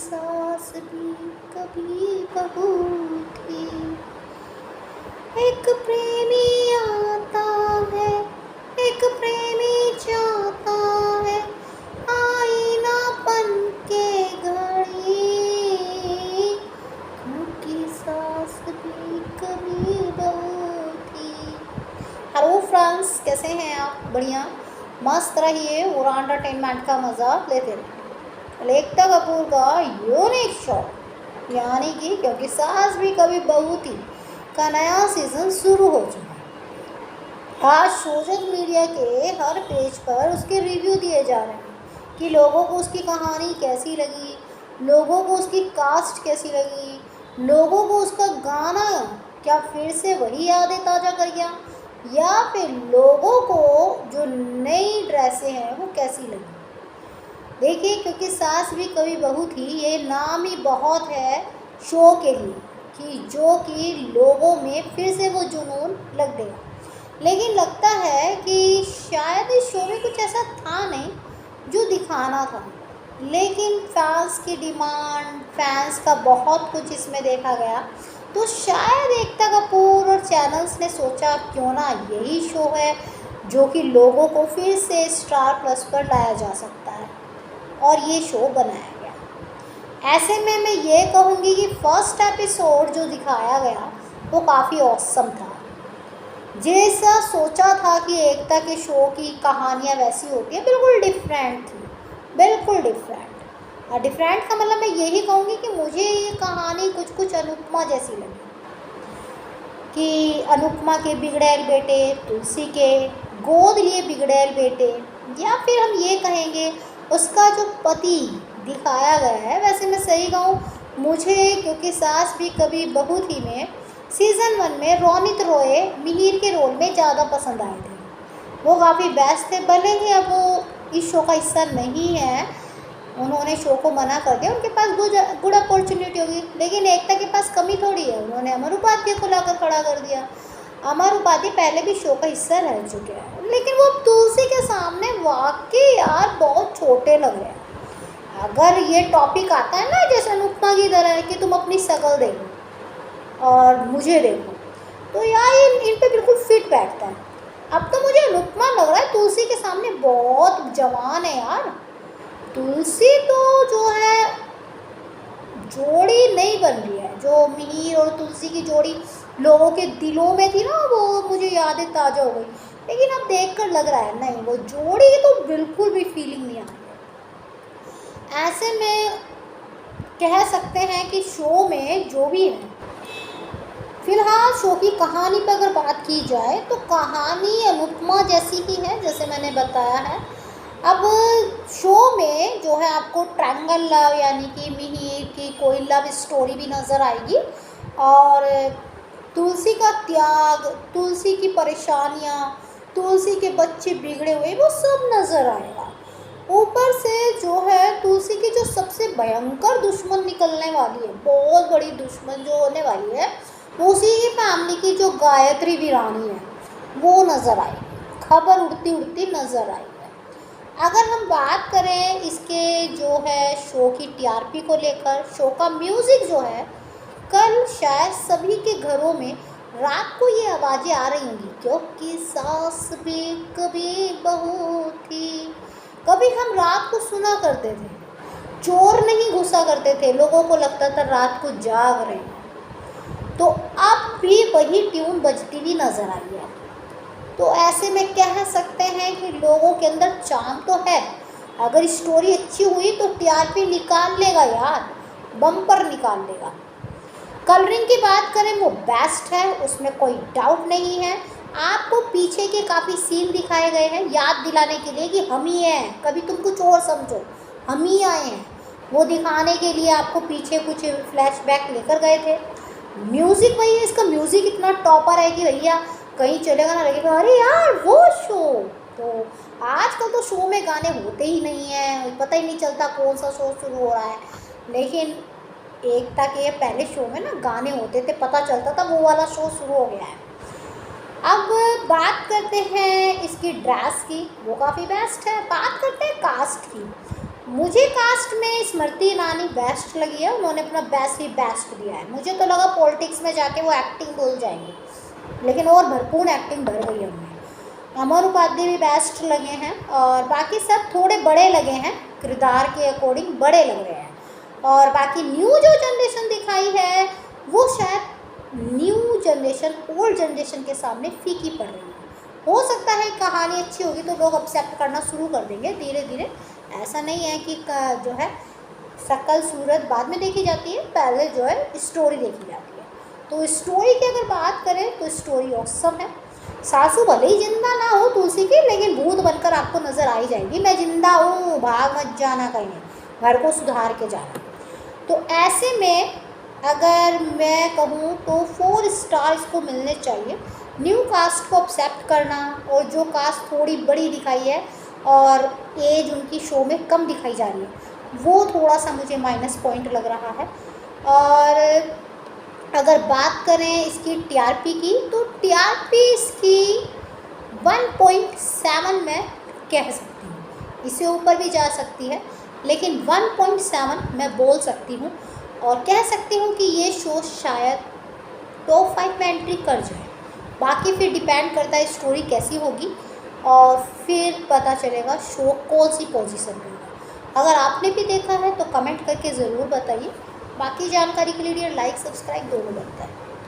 सास भी कभी बहू थी। एक प्रेमी आता है, एक प्रेमी जाता है, आईना बन के घड़ी, क्योंकि सास भी कभी बहू थी। हेलो फ्रेंड्स, कैसे हैं आप? बढ़िया, मस्त रहिए, उड़ान एंटरटेनमेंट का मज़ा लेते रहिए। एकता कपूर का यूनिक शो यानी कि क्योंकि सास भी कभी बहू थी का नया सीज़न शुरू हो चुका है। आज सोशल मीडिया के हर पेज पर उसके रिव्यू दिए जा रहे हैं कि लोगों को उसकी कहानी कैसी लगी, लोगों को उसकी कास्ट कैसी लगी, लोगों को उसका गाना क्या फिर से वही यादें ताज़ा कर गया, या फिर लोगों को जो नई ड्रेसें हैं वो कैसी लगी। देखिए, क्योंकि सास भी कभी बहू थी, ये नाम ही बहुत है शो के लिए कि जो कि लोगों में फिर से वो जुनून लग गया। लेकिन लगता है कि शायद इस शो में कुछ ऐसा था नहीं जो दिखाना था, लेकिन फैंस की डिमांड, फैंस का बहुत कुछ इसमें देखा गया, तो शायद एकता कपूर और चैनल्स ने सोचा क्यों ना यही शो है जो कि लोगों को फिर से स्टार प्लस पर लाया जा सकता है, और ये शो बनाया गया। ऐसे में मैं ये कहूँगी कि फर्स्ट एपिसोड जो दिखाया गया वो काफ़ी ऑसम था। जैसा सोचा था कि एकता के शो की कहानियाँ वैसी होती है, बिल्कुल डिफरेंट थी, बिल्कुल डिफरेंट। डिफरेंट का मतलब मैं यही कहूँगी कि मुझे ये कहानी कुछ कुछ अनुपमा जैसी लगी, कि अनुपमा के बिगड़ैल बेटे, तुलसी के गोद लिए बिगड़ैल बेटे, या फिर हम ये कहेंगे उसका जो पति दिखाया गया है। वैसे मैं सही कहूँ, मुझे क्योंकि सास भी कभी बहू थी में सीज़न 1 में रोनित रॉय मिहिर के रोल में ज़्यादा पसंद आए थे। वो काफ़ी बेस्ट थे, भले ही अब वो इस शो का हिस्सा नहीं है, उन्होंने शो को मना कर दिया, उनके पास गुड अपॉर्चुनिटी होगी। लेकिन एकता के पास कमी थोड़ी है, उन्होंने अमर उपाध्याय को लाकर खड़ा कर दिया। अमर उपाध्याय पहले भी शो का हिस्सा रह चुके हैं, लेकिन वो तुलसी के सामने वाकई यार बहुत छोटे लग रहे हैं। अगर ये टॉपिक आता है ना, जैसे अनुपमा की तरह कि तुम अपनी शक्ल देखो और मुझे देखो, तो यार इन पे बिल्कुल फिट बैठता है। अब तो मुझे अनुपमा लग रहा है तुलसी के सामने बहुत जवान है यार। तुलसी तो जो है जोड़ी नहीं बन रही है, जो मिहिर और तुलसी की जोड़ी लोगों के दिलों में थी ना, वो मुझे यादें ताज़ा हो गई। लेकिन अब देखकर लग रहा है नहीं, वो जोड़ी तो बिल्कुल भी फीलिंग नहीं आ रही है। ऐसे में कह सकते हैं कि शो में जो भी है, फिलहाल शो की कहानी पर अगर बात की जाए तो कहानी अनुपमा जैसी ही है, जैसे मैंने बताया है। अब शो में जो है आपको ट्रायंगल लव यानी कि मिहिर की कोई लव स्टोरी भी नज़र आएगी, और तुलसी का त्याग, तुलसी की परेशानियाँ, तुलसी के बच्चे बिगड़े हुए, वो सब नज़र आएगा। ऊपर से जो है तुलसी की जो सबसे भयंकर दुश्मन निकलने वाली है, बहुत बड़ी दुश्मन जो होने वाली है, वो उसी की फैमिली की जो गायत्री वीरानी है वो नज़र आएगी, खबर उड़ती उड़ती नज़र आई। अगर हम बात करें इसके जो है शो की टीआरपी को लेकर, शो का म्यूज़िक जो है, कल शायद सभी के घरों में रात को ये आवाज़ें आ रही होंगी, क्योंकि सास भी कभी बहू थी। कभी हम रात को सुना करते थे, चोर नहीं घुसा करते थे, लोगों को लगता था रात को जाग रहे हैं, तो अब भी वही ट्यून बजती भी नज़र आई है। तो ऐसे में कह सकते हैं कि लोगों के अंदर चाम तो है। अगर स्टोरी अच्छी हुई तो टीआरपी निकाल लेगा यार, बम्पर निकाल लेगा। कलरिंग की बात करें वो बेस्ट है, उसमें कोई डाउट नहीं है। आपको पीछे के काफ़ी सीन दिखाए गए हैं याद दिलाने के लिए कि हम ही हैं, कभी तुम कुछ और समझो, हम ही आए हैं, वो दिखाने के लिए आपको पीछे कुछ फ्लैशबैक लेकर गए थे। म्यूज़िक वही है, इसका म्यूज़िक इतना टॉपर है कि भैया कहीं चलेगा ना लगेगा अरे यार वो शो। तो आजकल तो शो में गाने होते ही नहीं हैं, पता ही नहीं चलता कौन सा शो शुरू हो रहा है। लेकिन एकता के पहले शो में ना गाने होते थे, पता चलता था वो वाला शो शुरू हो गया है। अब बात करते हैं इसकी ड्रेस की, वो काफ़ी बेस्ट है। बात करते हैं कास्ट की, मुझे कास्ट में स्मृति ईरानी बेस्ट लगी है, उन्होंने अपना बेस्ट ही बेस्ट दिया है। मुझे तो लगा पॉलिटिक्स में जाके वो एक्टिंग भूल जाएंगे, लेकिन और भरपूर एक्टिंग भर गई है उनमें। अमर उपाध्याय भी बेस्ट लगे हैं, और बाकी सब थोड़े बड़े लगे हैं, किरदार के अकॉर्डिंग बड़े लग रहे हैं। और बाकी न्यू जो जनरेशन दिखाई है वो शायद न्यू जनरेशन ओल्ड जनरेशन के सामने फीकी पड़ रही है। हो सकता है कहानी अच्छी होगी तो लोग एक्सेप्ट करना शुरू कर देंगे धीरे धीरे। ऐसा नहीं है कि जो है शक्ल सूरत बाद में देखी जाती है, पहले जो है स्टोरी देखी जाती है। तो स्टोरी की अगर बात करें तो स्टोरी ऑसम है। सासू भले ही जिंदा ना हो तुलसी की, लेकिन भूत बनकर आपको नज़र आ ही जाएगी, मैं जिंदा हूँ, भाग मत जाना कहीं, घर को सुधार के जाना। तो ऐसे में अगर मैं कहूँ तो 4 स्टार इसको मिलने चाहिए। न्यू कास्ट को एक्सेप्ट करना, और जो कास्ट थोड़ी बड़ी दिखाई है और एज उनकी शो में कम दिखाई जा रही है, वो थोड़ा सा मुझे माइनस पॉइंट लग रहा है। और अगर बात करें इसकी टीआरपी की, तो टीआरपी इसकी 1.7 मैं कह सकती हूँ, इससे ऊपर भी जा सकती है, लेकिन 1.7 मैं बोल सकती हूँ। और कह सकती हूँ कि ये शो शायद टॉप 5 में एंट्री कर जाए। बाकी फिर डिपेंड करता है स्टोरी कैसी होगी, और फिर पता चलेगा शो कौन सी पोजीशन में होगा। अगर आपने भी देखा है तो कमेंट करके ज़रूर बताइए। बाकी जानकारी के लिए लाइक सब्सक्राइब दोनों बनता है।